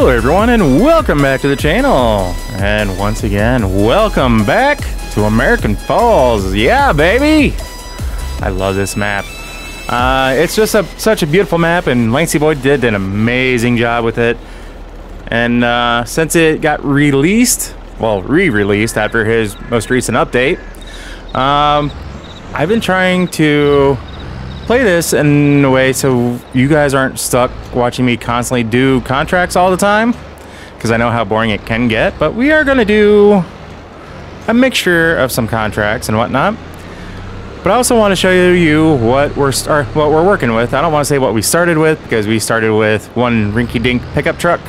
Hello everyone and welcome back to the channel. And once again, welcome back to American Falls. Yeah, baby! I love this map. It's just such a beautiful map, and Lancey Boy did an amazing job with it. And since it got released, well, re-released after his most recent update, I've been trying to play this in a way so you guys aren't stuck watching me constantly do contracts all the time, because I know how boring it can get. But we are going to do a mixture of some contracts and whatnot. But I also want to show you what we're working with. I don't want to say what we started with, because we started with one rinky-dink pickup truck.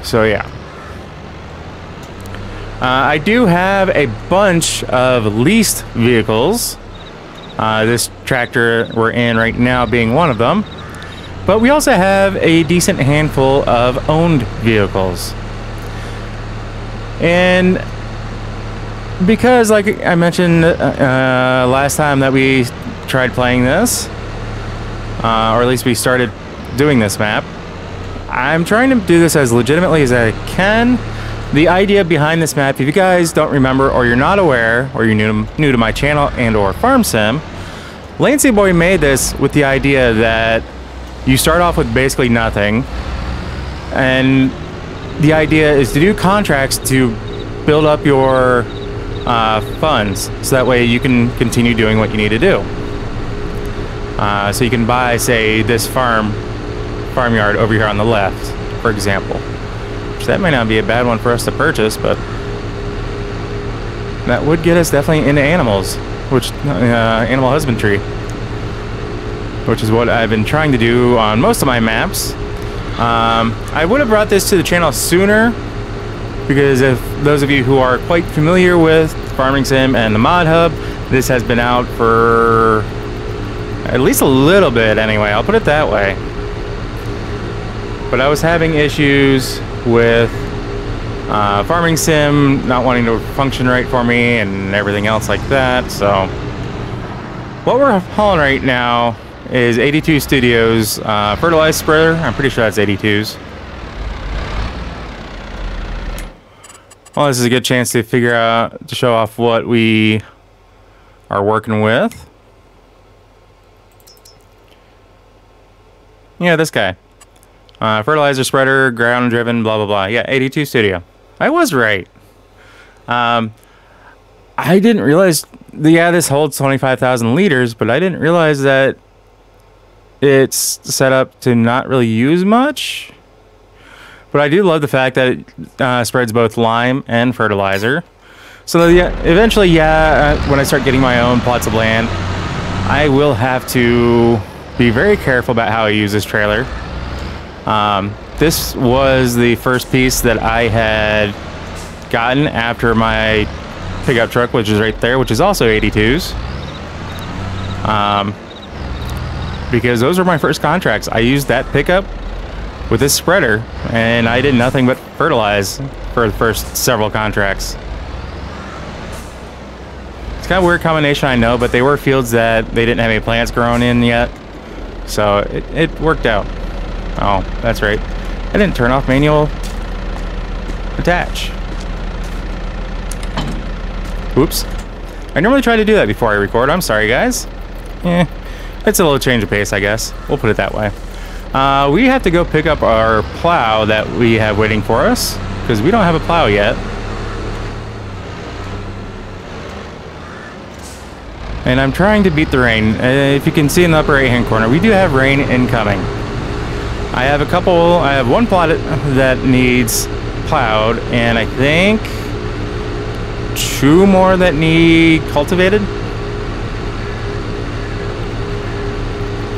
So yeah. I do have a bunch of leased vehicles. This tractor we're in right now being one of them. But we also have a decent handful of owned vehicles. And because, like I mentioned last time that we tried playing this, or at least we started doing this map, I'm trying to do this as legitimately as I can. The idea behind this map, if you guys don't remember, or you're not aware, or you're new to my channel and or Farm Sim, Lancey Boy made this with the idea that you start off with basically nothing, and the idea is to do contracts to build up your funds, so that way you can continue doing what you need to do. So you can buy, say, this farmyard over here on the left, for example. That might not be a bad one for us to purchase, but that would get us definitely into animals, which animal husbandry, which is what I've been trying to do on most of my maps. I would have brought this to the channel sooner, because if those of you who are quite familiar with Farming Sim and the Mod Hub, this has been out for at least a little bit anyway, I'll put it that way. But I was having issues with Farming Sim not wanting to function right for me and everything else like that. So what we're hauling right now is 82 Studios fertilizer spreader. I'm pretty sure that's 82's. Well, this is a good chance to to show off what we are working with. Yeah, this guy. Fertilizer spreader, ground driven, blah blah blah. Yeah, 82 Studio. I was right. I didn't realize. Yeah, this holds 25,000 liters, but I didn't realize that it's set up to not really use much. But I do love the fact that it spreads both lime and fertilizer. So yeah, eventually, yeah, when I start getting my own plots of land, I will have to be very careful about how I use this trailer. This was the first piece that I had gotten after my pickup truck, which is right there, which is also 82's. Because those were my first contracts. I used that pickup with this spreader, and I did nothing but fertilize for the first several contracts. It's kind of a weird combination, I know, but they were fields that they didn't have any plants growing in yet. So it worked out. Oh, that's right. I didn't turn off manual attach. Oops. I normally try to do that before I record. I'm sorry, guys. It's a little change of pace, I guess. We'll put it that way. We have to go pick up our plow that we have waiting for us, because we don't have a plow yet. And I'm trying to beat the rain. If you can see in the upper right-hand corner, we do have rain incoming. I have one plot that needs plowed, and I think 2 more that need cultivated.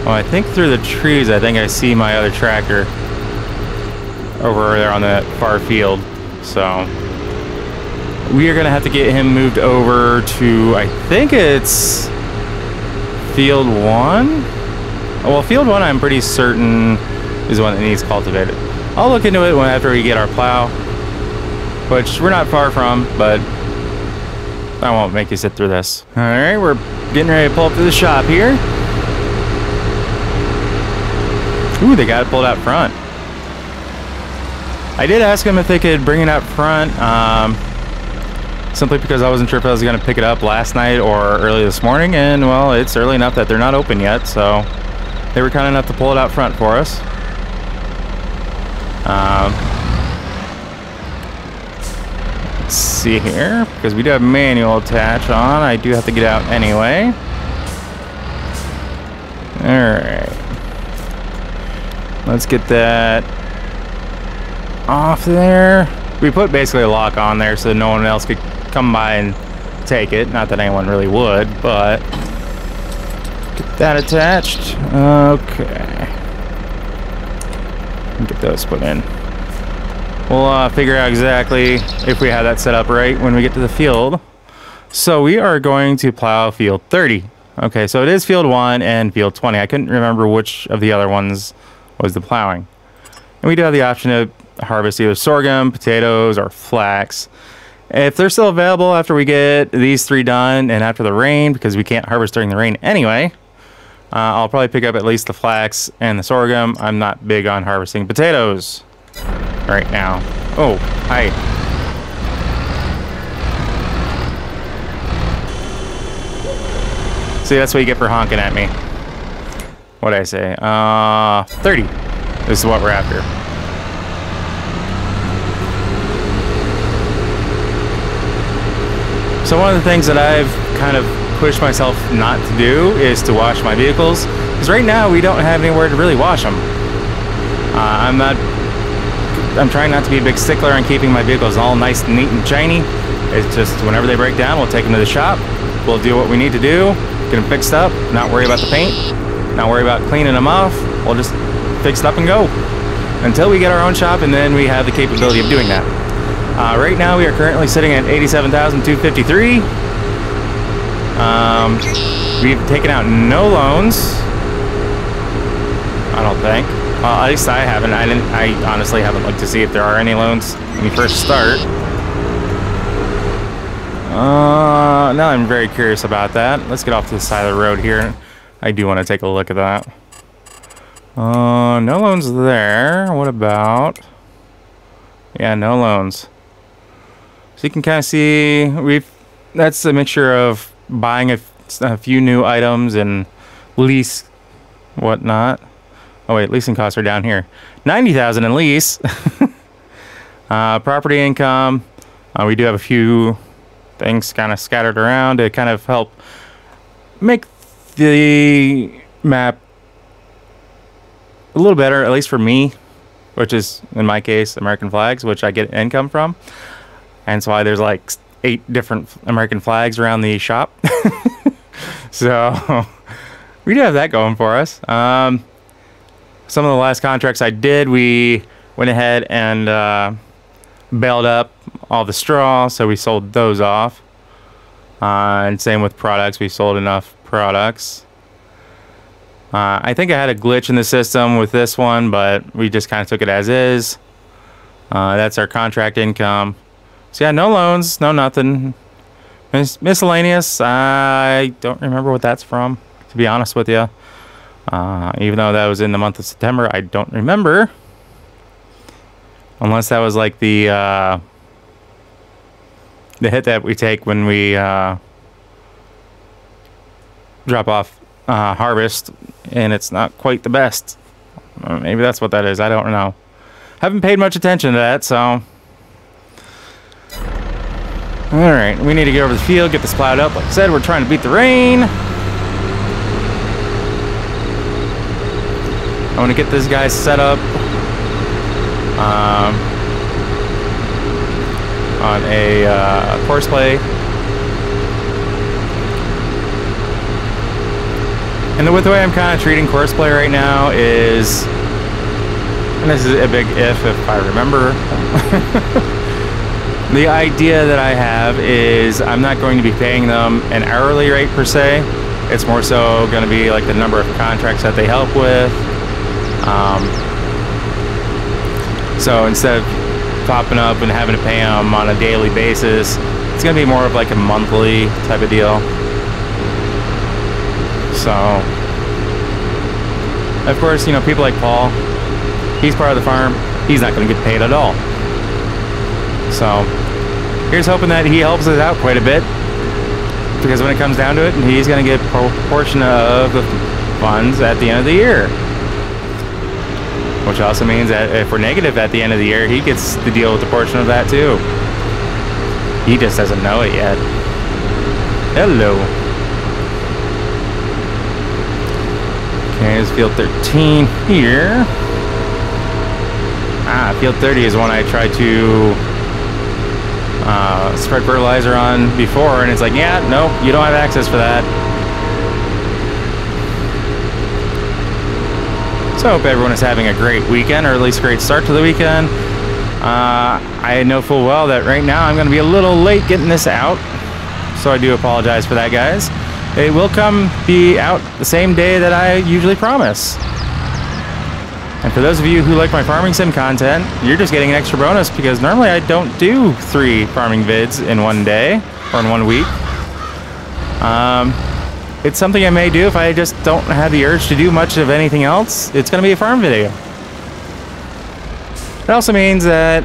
Well, I think through the trees, I think I see my other tractor over there on that far field. So we are going to have to get him moved over to, I think it's field 1. Well, field 1 I'm pretty certain is the one that needs cultivated. I'll look into it after we get our plow, which we're not far from, but I won't make you sit through this. Alright, we're getting ready to pull up to the shop here. Ooh, they got it pulled out front. I did ask them if they could bring it up front, simply because I wasn't sure if I was going to pick it up last night or early this morning, and well, it's early enough that they're not open yet, so they were kind enough to pull it out front for us. Let's see here, because we do have manual attach on. I do have to get out anyway. Alright. Let's get that off there. We put basically a lock on there so no one else could come by and take it. Not that anyone really would, but get that attached. Okay. Get those put in. We'll figure out exactly if we have that set up right when we get to the field. So we are going to plow field 30. Okay, so it is field 1 and field 20. I couldn't remember which of the other ones was the plowing. And we do have the option to harvest either sorghum, potatoes, or flax. If they're still available after we get these 3 done and after the rain, because we can't harvest during the rain anyway, I'll probably pick up at least the flax and the sorghum. I'm not big on harvesting potatoes right now. Oh, hi. See, that's what you get for honking at me. What'd I say? 30. This is what we're after. So one of the things that I've kind of pushed myself not to do is to wash my vehicles, because right now we don't have anywhere to really wash them. I'm trying not to be a big stickler on keeping my vehicles all nice and neat and shiny. It's just whenever they break down, we'll take them to the shop. We'll do what we need to do, get them fixed up, not worry about the paint, not worry about cleaning them off. We'll just fix it up and go until we get our own shop, and then we have the capability of doing that. Right now we are currently sitting at $87,253. We've taken out no loans, I don't think. Well, at least I haven't. I honestly haven't looked to see if there are any loans when you first start. Now I'm very curious about that. Let's get off to the side of the road here. I do want to take a look at that. No loans there. What about... Yeah, no loans. So you can kind of see that's a mixture of buying a few new items and lease whatnot. Oh wait, leasing costs are down here. $90,000 in lease. Property income. We do have a few things kind of scattered around to kind of help make the map a little better, at least for me, which is in my case American flags, which I get income from. And that's why there's like 8 different American flags around the shop. So we do have that going for us. Some of the last contracts I did, we went ahead and baled up all the straw, so we sold those off. And same with products, we sold enough products. I think I had a glitch in the system with this one, but we just kind of took it as is. That's our contract income. So yeah, no loans, no nothing. Miscellaneous, I don't remember what that's from, to be honest with you. Even though that was in the month of September, I don't remember. Unless that was like the hit that we take when we drop off harvest, and it's not quite the best. Maybe that's what that is. I don't know. Haven't paid much attention to that, so... Alright, we need to get over the field, get this plowed up. Like I said, we're trying to beat the rain. I want to get this guy set up on a course play. And the way I'm kind of treating course play right now is, and this is a big if I remember, the idea that I have is I'm not going to be paying them an hourly rate per se. It's more so going to be like the number of contracts that they help with. So instead of popping up and having to pay them on a daily basis, it's going to be more of like a monthly type of deal. So, of course, you know, people like Paul, he's part of the farm, he's not going to get paid at all. So here's hoping that he helps us out quite a bit, because when it comes down to it, he's going to get a portion of the funds at the end of the year. Which also means that if we're negative at the end of the year, he gets to deal with a portion of that too. He just doesn't know it yet. Hello. Okay, it's field 13 here. Field 30 is one I tried to spread fertilizer on before, and it's like, yeah, no, you don't have access for that. So I hope everyone is having a great weekend, or at least a great start to the weekend. I know full well that right now I'm going to be a little late getting this out, so I do apologize for that, guys. It will be out the same day that I usually promise. And for those of you who like my farming sim content, you're just getting an extra bonus, because normally I don't do 3 farming vids in one day or in 1 week. It's something I may do if I just don't have the urge to do much of anything else. It's going to be a farm video. It also means that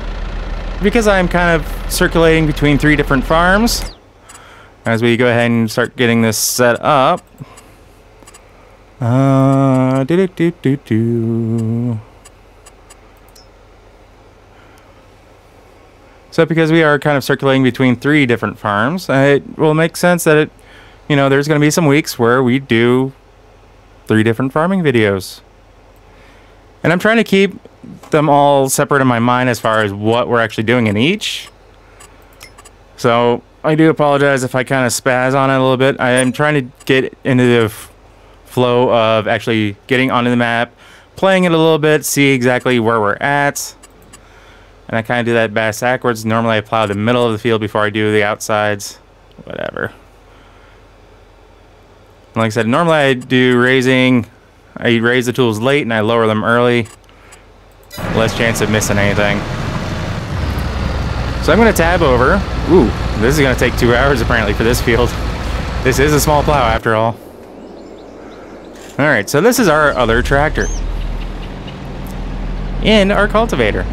because I'm kind of circulating between 3 different farms, as we go ahead and start getting this set up. So because we are kind of circulating between 3 different farms, it will make sense that there's going to be some weeks where we do 3 different farming videos. And I'm trying to keep them all separate in my mind as far as what we're actually doing in each. So I do apologize if I kind of spaz on it a little bit. I am trying to get into the flow of actually getting onto the map, playing it a little bit, see exactly where we're at. And I kind of do that backwards. Normally I plow the middle of the field before I do the outsides. Whatever. Like I said, normally I do raising. I raise the tools late and I lower them early. Less chance of missing anything. So I'm going to tab over. Ooh, this is going to take 2 hours apparently for this field. This is a small plow after all. Alright, so this is our other tractor in our cultivator.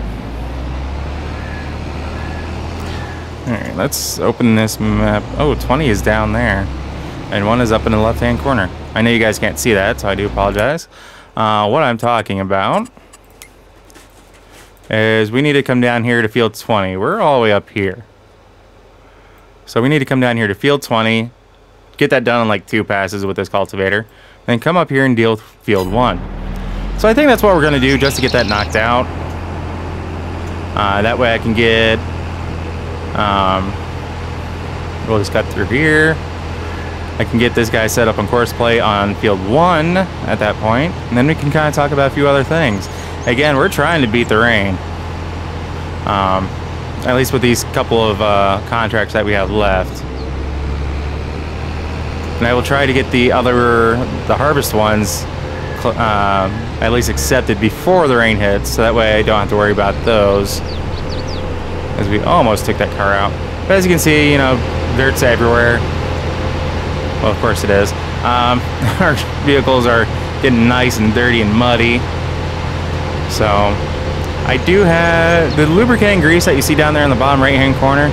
Alright, let's open this map. Oh, 20 is down there. And 1 is up in the left-hand corner. I know you guys can't see that, so I do apologize. What I'm talking about is we need to come down here to field 20. We're all the way up here. So we need to come down here to field 20, get that done in like 2 passes with this cultivator, then come up here and deal with field 1. So I think that's what we're going to do just to get that knocked out. That way I can get... we'll just cut through here. I can get this guy set up on course play on field 1 at that point, and then we can kind of talk about a few other things. Again, we're trying to beat the rain. At least with these couple of contracts that we have left. And I will try to get the harvest ones at least accepted before the rain hits, so that way I don't have to worry about those. As we almost took that car out. But as you can see, dirt's everywhere. Well, of course it is. Our vehicles are getting nice and dirty and muddy. So, I do have the lubricating grease that you see down there in the bottom right-hand corner.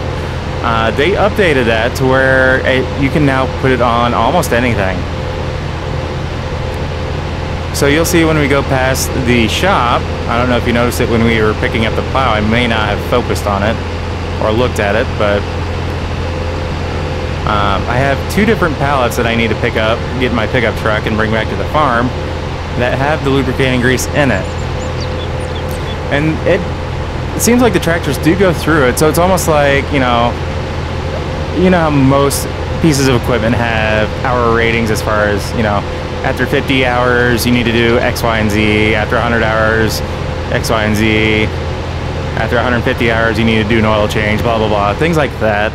They updated that to where you can now put it on almost anything. So you'll see when we go past the shop, I don't know if you noticed it when we were picking up the plow, I may not have focused on it or looked at it, but I have 2 different pallets that I need to pick up, get in my pickup truck and bring back to the farm that have the lubricating grease in it. And it seems like the tractors do go through it, so it's almost like, how most pieces of equipment have hour ratings as far as, after 50 hours you need to do X, Y, and Z, after 100 hours, X, Y, and Z, after 150 hours you need to do an oil change, blah, blah, blah, things like that.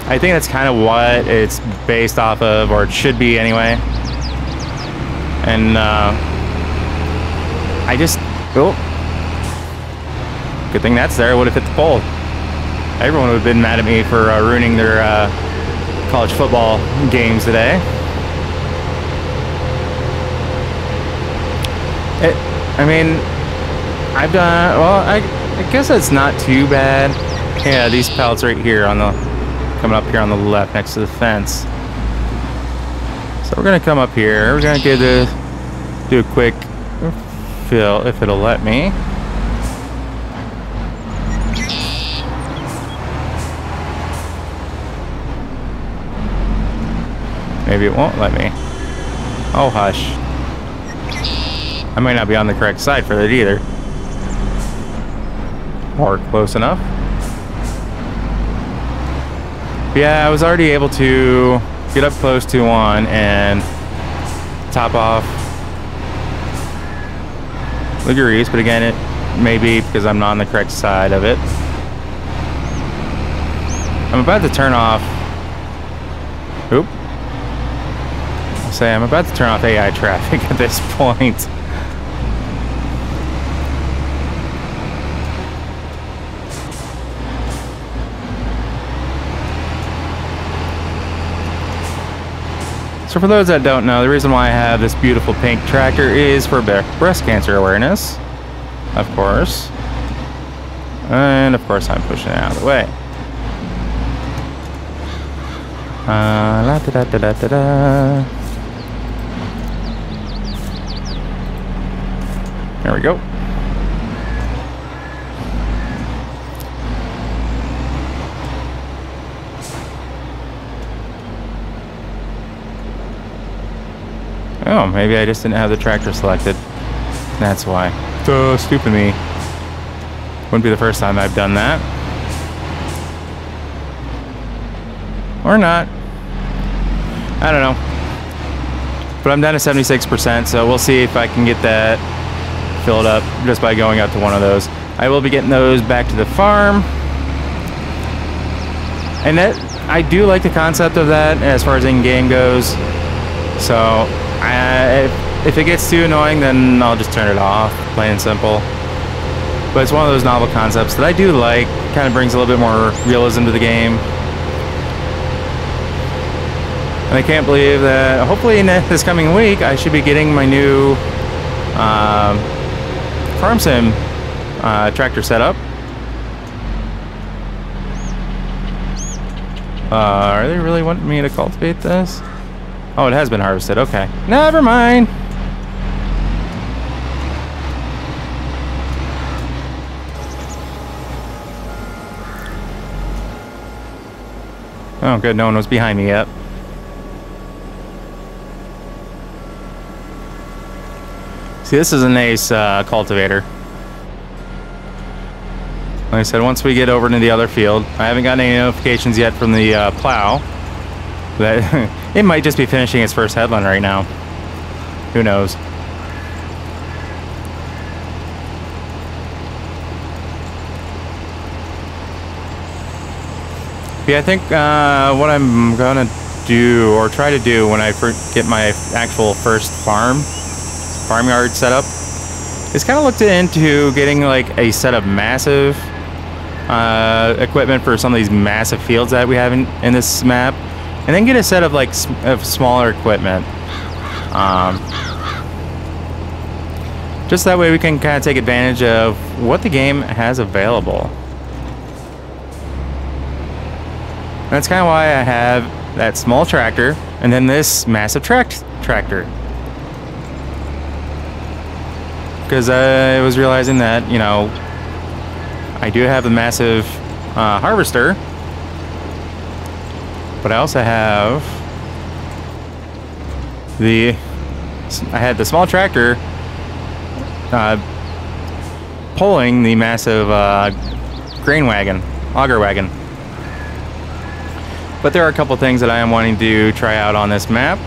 I think that's kind of what it's based off of, or it should be anyway. And I just... Oh. Good thing that's there. I would have hit the pole. Everyone would have been mad at me for ruining their college football games today. I've done... Well, I guess it's not too bad. Yeah, these pallets right here on the coming up here on the left next to the fence. So we're gonna come up here. We're gonna do a quick fill if it'll let me. Maybe it won't let me. Oh, hush. I might not be on the correct side for that either. Or close enough. But yeah, I was already able to get up close to one and top off the grease, but again, it may be because I'm not on the correct side of it. I'm about to turn off. Oop. I'll say I'm about to turn off AI traffic at this point. So for those that don't know, the reason why I have this beautiful pink tractor is for breast cancer awareness, of course. And of course I'm pushing it out of the way. La da da da da da da. There we go. Oh, maybe I just didn't have the tractor selected. That's why. So stupid me. Wouldn't be the first time I've done that. Or not. I don't know. But I'm down to 76%, so we'll see if I can get that filled up just by going out to one of those. I will be getting those back to the farm. And that, I do like the concept of that as far as in-game goes. So if it gets too annoying, then I'll just turn it off, plain and simple. But it's one of those novel concepts that I do like. Kind of brings a little bit more realism to the game. And I can't believe that hopefully in this coming week I should be getting my new farm sim tractor set up. Are they really wanting me to cultivate this? Oh, it has been harvested. Okay. Never mind. Oh, good. No one was behind me yet. See, this is a nice cultivator. Like I said, once we get over into the other field, I haven't gotten any notifications yet from the plow. That it might just be finishing its first headland right now. Who knows? Yeah, I think what I'm gonna do or try to do when I get my actual first farmyard set up is kind of looked into getting like a set of massive equipment for some of these massive fields that we have in this map. And then get a set of like smaller equipment. Just that way we can kind of take advantage of what the game has available. And that's kind of why I have that small tractor and then this massive tractor. Because I was realizing that, you know, I do have the massive harvester. But I also have I had the small tractor pulling the massive grain wagon, auger wagon. But there are a couple things that I am wanting to try out on this map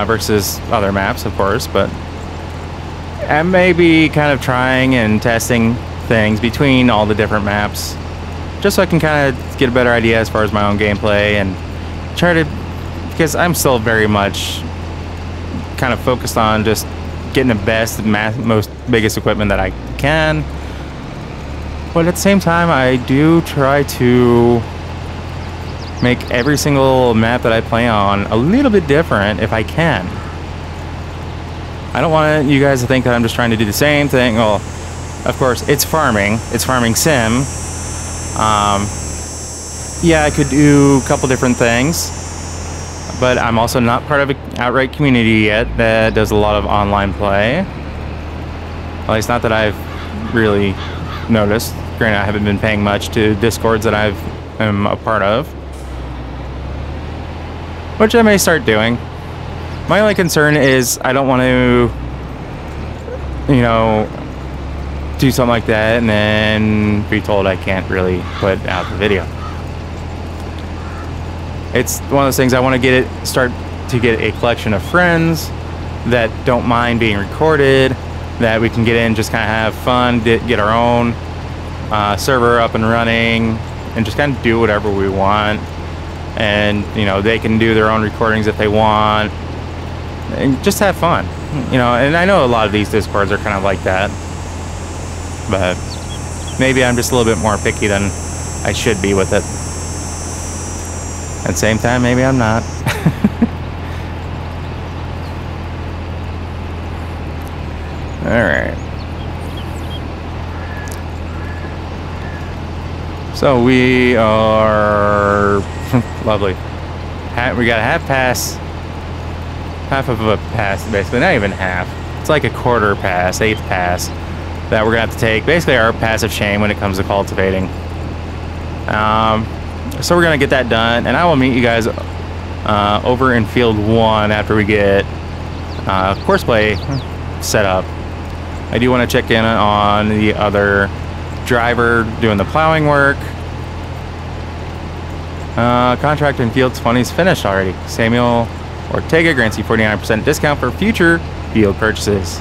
versus other maps, of course. But I may be kind of trying and testing things between all the different maps, just so I can kind of get a better idea as far as my own gameplay and try to, because I'm still very much kind of focused on just getting the best, most biggest equipment that I can. But at the same time, I do try to make every single map that I play on a little bit different if I can. I don't want you guys to think that I'm just trying to do the same thing. Well, Of course, it's farming. It's farming sim. Yeah, I could do a couple different things, but I'm also not part of an outright community yet that does a lot of online play. At least not that I've really noticed. Granted, I haven't been paying much to Discords that I'm a part of, which I may start doing. My only concern is I don't want to, you know, do something like that and then be told I can't really put out the video. It's one of those things I want to start to get a collection of friends that don't mind being recorded, that we can get in, just kind of have fun, get our own server up and running, and just kind of do whatever we want. And, you know, they can do their own recordings if they want, and just have fun. You know, and I know a lot of these Discords are kind of like that, but maybe I'm just a little bit more picky than I should be with it. At the same time, maybe I'm not. Alright. So we are... lovely. We got a half pass. Half of a pass, basically. Not even half. It's like a quarter pass, eighth pass, that we're going to have to take. Basically our pass of shame when it comes to cultivating. So we're going to get that done, and I will meet you guys over in field 1 after we get course play set up. I do want to check in on the other driver doing the plowing work. Contract in field 20 is finished already. Samuel Ortega grants you 49% discount for future field purchases.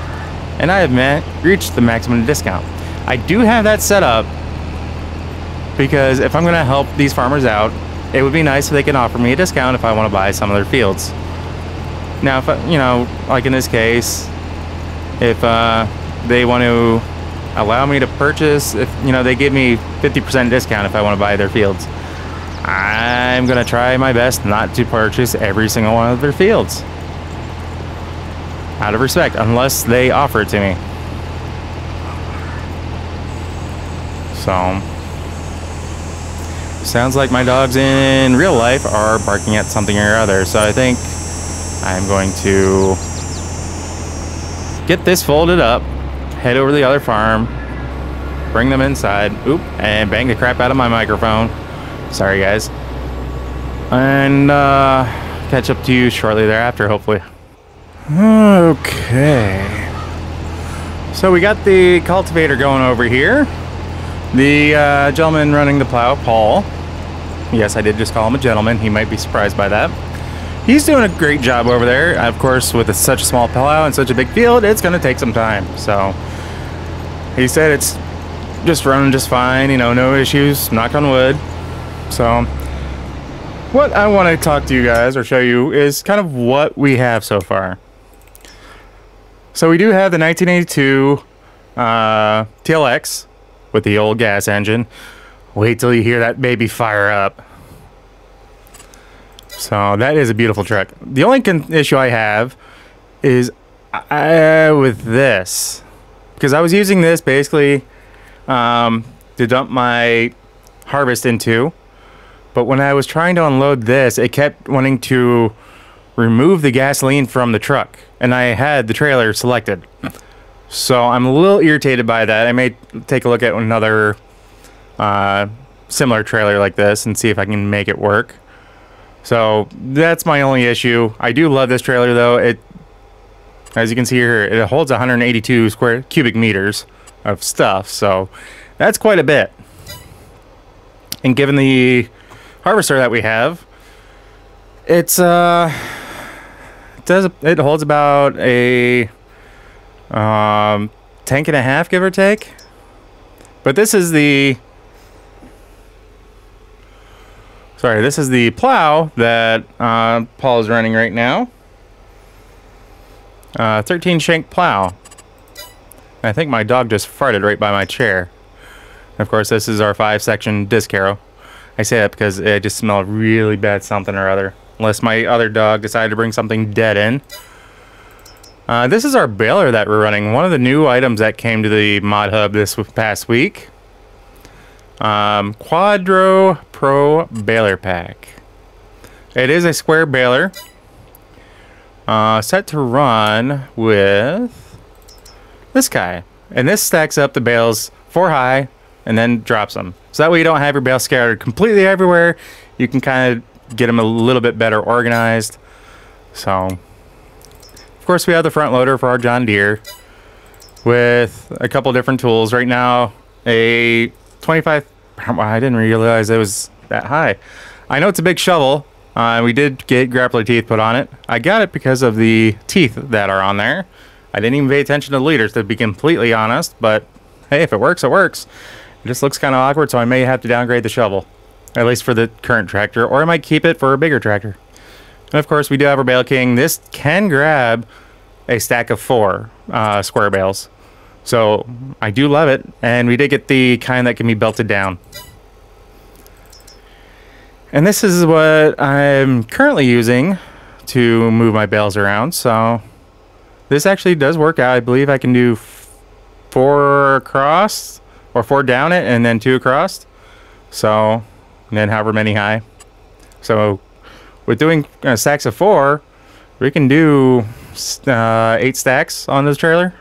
And I have reached the maximum discount. I do have that set up because if I'm going to help these farmers out, it would be nice if they can offer me a discount if I want to buy some of their fields. Now, if you know, like in this case, if they want to allow me to purchase, if you know, they give me 50% discount if I want to buy their fields, I'm going to try my best not to purchase every single one of their fields. Out of respect, unless they offer it to me. So... sounds like my dogs in real life are barking at something or other, so I think I'm going to get this folded up, head over to the other farm, bring them inside, oop, and bang the crap out of my microphone. Sorry guys. And catch up to you shortly thereafter, hopefully. Okay. So we got the cultivator going over here. The gentleman running the plow, Paul. Yes, I did just call him a gentleman. He might be surprised by that. He's doing a great job over there. Of course, with such a small plow and such a big field, it's going to take some time. So, he said it's just running just fine, you know, no issues, knock on wood. So, what I want to talk to you guys or show you is kind of what we have so far. So, we do have the 1982 TLX with the old gas engine. Wait till you hear that baby fire up. So that is a beautiful truck. The only issue I have is with this, because I was using this basically to dump my harvest into, but when I was trying to unload this, it kept wanting to remove the gasoline from the truck, and I had the trailer selected. So I'm a little irritated by that. I may take a look at another similar trailer like this and see if I can make it work. So that's my only issue. I do love this trailer though. It, as you can see here, it holds 182 cubic meters of stuff. So that's quite a bit. And given the harvester that we have, it holds about a tank and a half, give or take. But this is the this is the plow that Paul is running right now. 13 shank plow. I think my dog just farted right by my chair. And of course, this is our 5-section disc harrow. I say that because it just smelled really bad something or other. Unless my other dog decided to bring something dead in. This is our baler that we're running. One of the new items that came to the mod hub this past week. Quadro Pro Baler Pack. It is a square baler. Set to run with this guy. And this stacks up the bales 4 high and then drops them. So that way you don't have your bales scattered completely everywhere. You can kind of get them a little bit better organized. So... Of course, we have the front loader for our John Deere with a couple different tools. Right now, a 25... I didn't realize it was that high. I know it's a big shovel. We did get grappler teeth put on it. I got it because of the teeth that are on there. I didn't even pay attention to the liters, to be completely honest. But, hey, if it works, it works. It just looks kind of awkward, so I may have to downgrade the shovel. At least for the current tractor. Or I might keep it for a bigger tractor. And of course, we do have our Bale King. This can grab a stack of 4 square bales. So I do love it. And we did get the kind that can be belted down. And this is what I'm currently using to move my bales around. So this actually does work out. I believe I can do 4 across or 4 down it and then 2 across. So, and then however many high. So with doing stacks of 4, we can do 8 stacks on this trailer.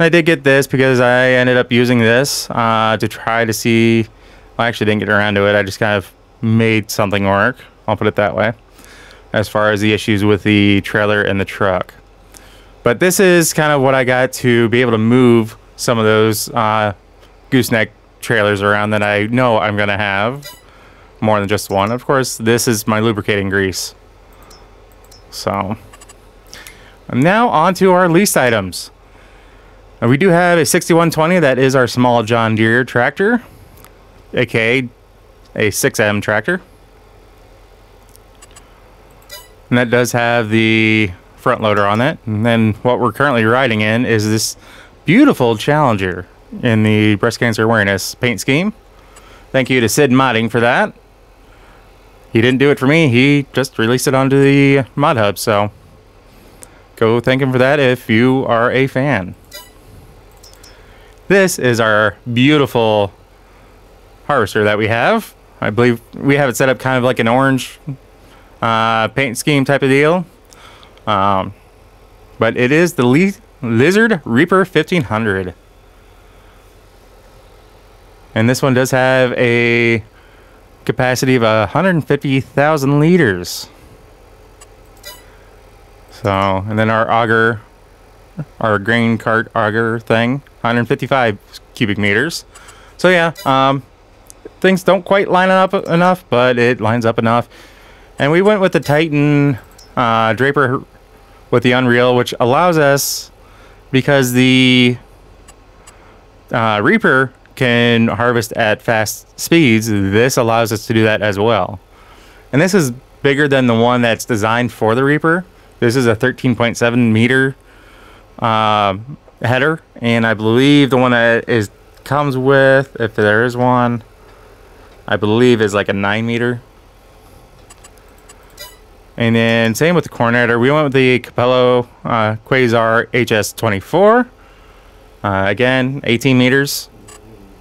I did get this because I ended up using this to try to see... Well, I actually didn't get around to it. I just kind of made something work. I'll put it that way. As far as the issues with the trailer and the truck. But this is kind of what I got to be able to move some of those gooseneck trailers around that I know I'm going to have. More than just one. Of course, this is my lubricating grease. So, now on to our leased items. We do have a 6120 that is our small John Deere tractor, aka a 6M tractor. And that does have the front loader on it. And then what we're currently riding in is this beautiful Challenger in the breast cancer awareness paint scheme. Thank you to Sid Modding for that. He didn't do it for me. He just released it onto the mod hub. So go thank him for that if you are a fan. This is our beautiful harvester that we have. I believe we have it set up kind of like an orange paint scheme type of deal. But it is the Lizard Reaper 1500. And this one does have a capacity of 150,000 liters. So, and then our auger, our grain cart auger thing, 155 cubic meters. So yeah, things don't quite line up enough, but it lines up enough. And we went with the Titan Draper with the Unreal, which allows us, because the Reaper can harvest at fast speeds, this allows us to do that as well. And this is bigger than the one that's designed for the Reaper. This is a 13.7 meter header, and I believe the one that comes with, if there is one, I believe is like a 9 meter. And then same with the corn header. We went with the Capello Quasar HS24. Again, 18 meters.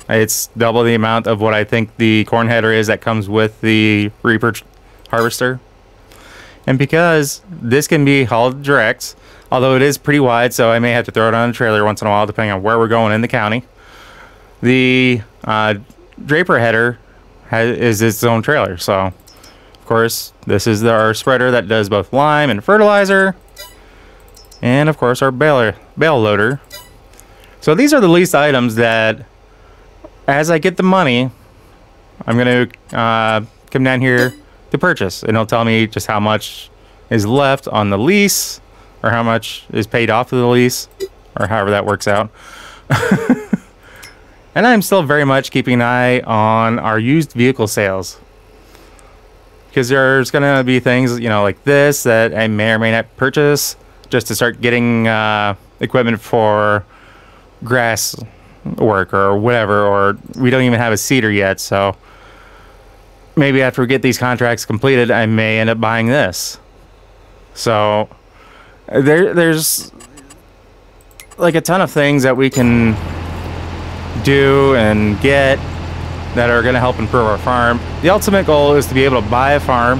It's double the amount of what I think the corn header is that comes with the Reaper harvester. And because this can be hauled direct, although it is pretty wide, so I may have to throw it on a trailer once in a while depending on where we're going in the county. The Draper header is its own trailer. So, of course, this is our spreader that does both lime and fertilizer. And, of course, our bale loader. So these are the leased items that, as I get the money, I'm going to come down here to purchase. And it'll tell me just how much is left on the lease, or how much is paid off of the lease, or however that works out. And I'm still very much keeping an eye on our used vehicle sales. Because there's going to be things, you know, like this that I may or may not purchase just to start getting equipment for grass work or whatever, or we don't even have a seeder yet, so maybe after we get these contracts completed, I may end up buying this. So there's like a ton of things that we can do and get that are going to help improve our farm. The ultimate goal is to be able to buy a farm,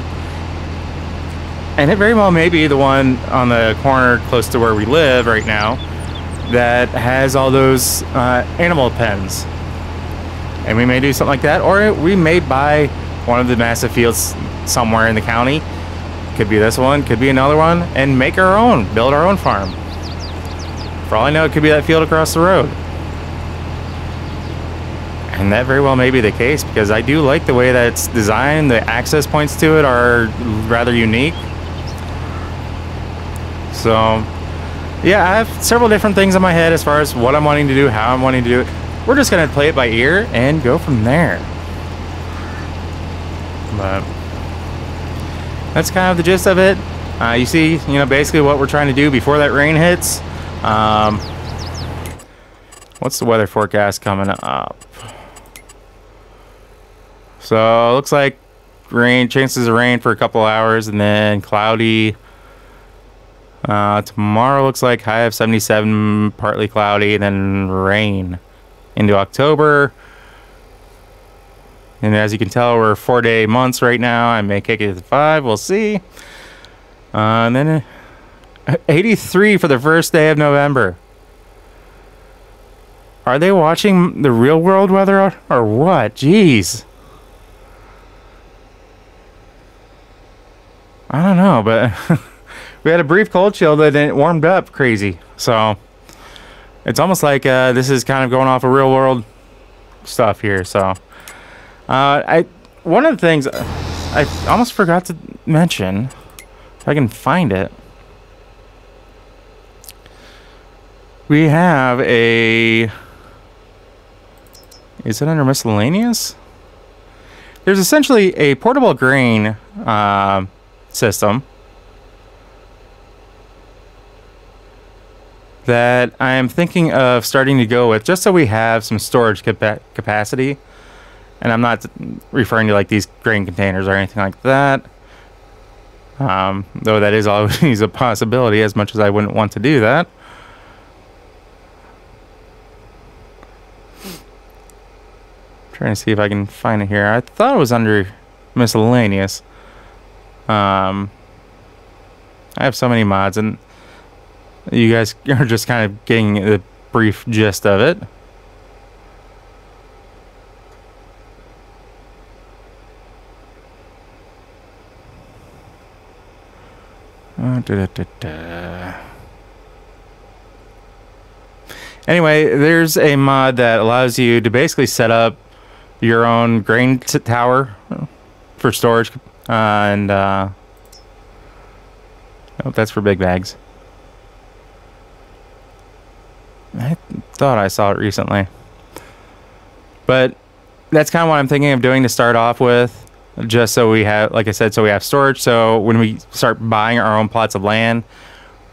and it very well may be the one on the corner close to where we live right now that has all those animal pens. And we may do something like that, or we may buy one of the massive fields somewhere in the county. Could be this one, could be another one, and make our own, build our own farm. For all I know, it could be that field across the road. And that very well may be the case, because I do like the way that it's designed. The access points to it are rather unique. So, yeah, I have several different things in my head as far as what I'm wanting to do, how I'm wanting to do it. We're just going to play it by ear and go from there. But that's kind of the gist of it. You see, you know, basically what we're trying to do before that rain hits. What's the weather forecast coming up? So it looks like rain, chances of rain for a couple hours, and then cloudy. Tomorrow looks like high of 77, partly cloudy, and then rain into October. And as you can tell, we're 4-day months right now. I may kick it to 5. We'll see. And then 83 for the first day of November. Are they watching the real world weather or what? Jeez. I don't know, but we had a brief cold chill that it warmed up crazy. So it's almost like this is kind of going off of real world stuff here. So one of the things I almost forgot to mention, if I can find it. We have a... Is it under miscellaneous? There's essentially a portable grain system that I am thinking of starting to go with, just so we have some storage capacity. And I'm not referring to like these grain containers or anything like that. Though that is always a possibility, as much as I wouldn't want to do that. Trying to see if I can find it here. I thought it was under miscellaneous. I have so many mods, and you guys are just kind of getting the brief gist of it. Anyway, there's a mod that allows you to basically set up your own grain tower for storage, and oh, that's for big bags. I thought I saw it recently, but that's kind of what I'm thinking of doing to start off with, just so we have, like I said, so we have storage. So when we start buying our own plots of land,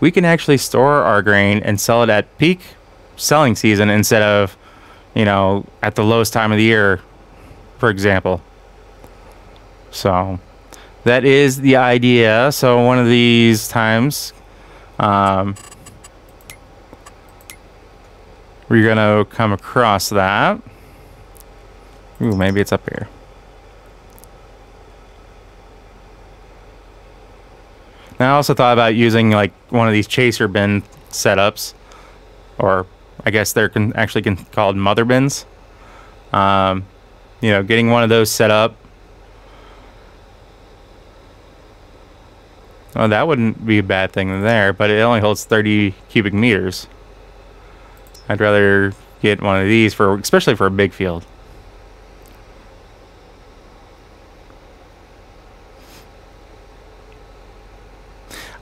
we can actually store our grain and sell it at peak selling season instead of, you know, at the lowest time of the year, for example. So that is the idea. So one of these times, we're gonna come across that. Ooh, maybe it's up here. Now I also thought about using like one of these chaser bin setups, or I guess they're actually called mother bins. You know, getting one of those set up. Well, that wouldn't be a bad thing there, but it only holds 30 cubic meters. I'd rather get one of these for, especially for a big field.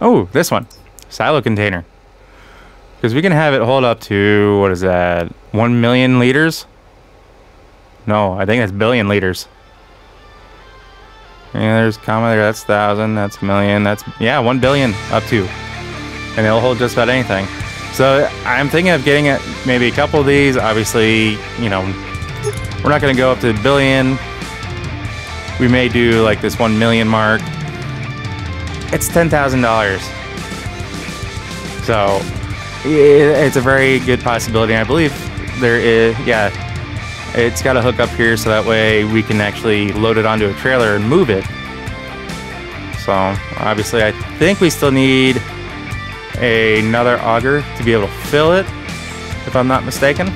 Oh, this one, silo container, because we can have it hold up to, what is that, 1 million liters? No, I think that's billion liters. Yeah, there's comma there, that's 1,000, that's million, that's, yeah, 1 billion up to. And it'll hold just about anything. So I'm thinking of getting it, maybe a couple of these. Obviously, you know, we're not going to go up to a billion. We may do like this 1 million mark. It's $10,000. So it's a very good possibility. I believe there is, yeah, it's got a hook up here so that way we can actually load it onto a trailer and move it. So obviously I think we still need another auger to be able to fill it, if I'm not mistaken.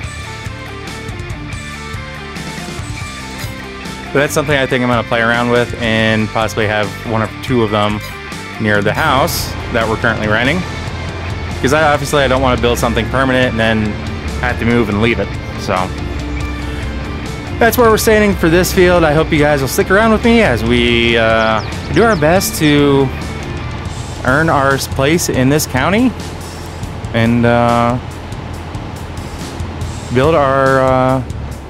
But that's something I think I'm going to play around with and possibly have one or two of them near the house that we're currently renting. Because obviously I don't want to build something permanent and then have to move and leave it. So that's where we're standing for this field. I hope you guys will stick around with me as we do our best to earn our place in this county and build our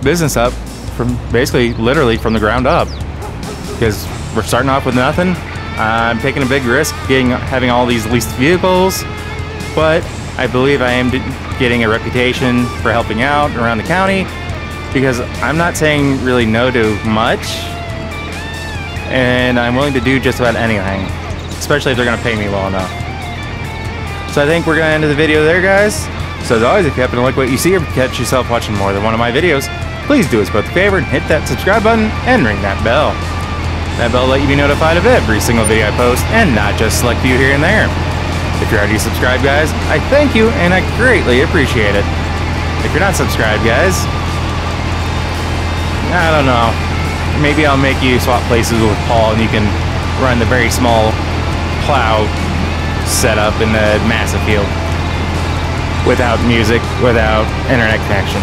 business up from basically literally from the ground up, because we're starting off with nothing. I'm taking a big risk having all these leased vehicles, but I believe I am getting a reputation for helping out around the county, because I'm not saying really no to much, and I'm willing to do just about anything, especially if they're going to pay me well enough. So I think we're going to end the video there, guys. So as always, if you happen to like what you see or catch yourself watching more than one of my videos, please do us both a favor and hit that subscribe button and ring that bell. That bell will let you be notified of every single video I post, and not just select few here and there. If you're already subscribed, guys, I thank you and I greatly appreciate it. If you're not subscribed, guys, I don't know. Maybe I'll make you swap places with Paul and you can run the very small plow setup in the massive field without music, without internet connection.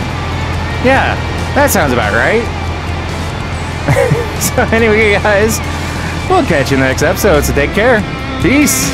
Yeah, that sounds about right. So anyway, guys, we'll catch you in the next episode, so take care. Peace.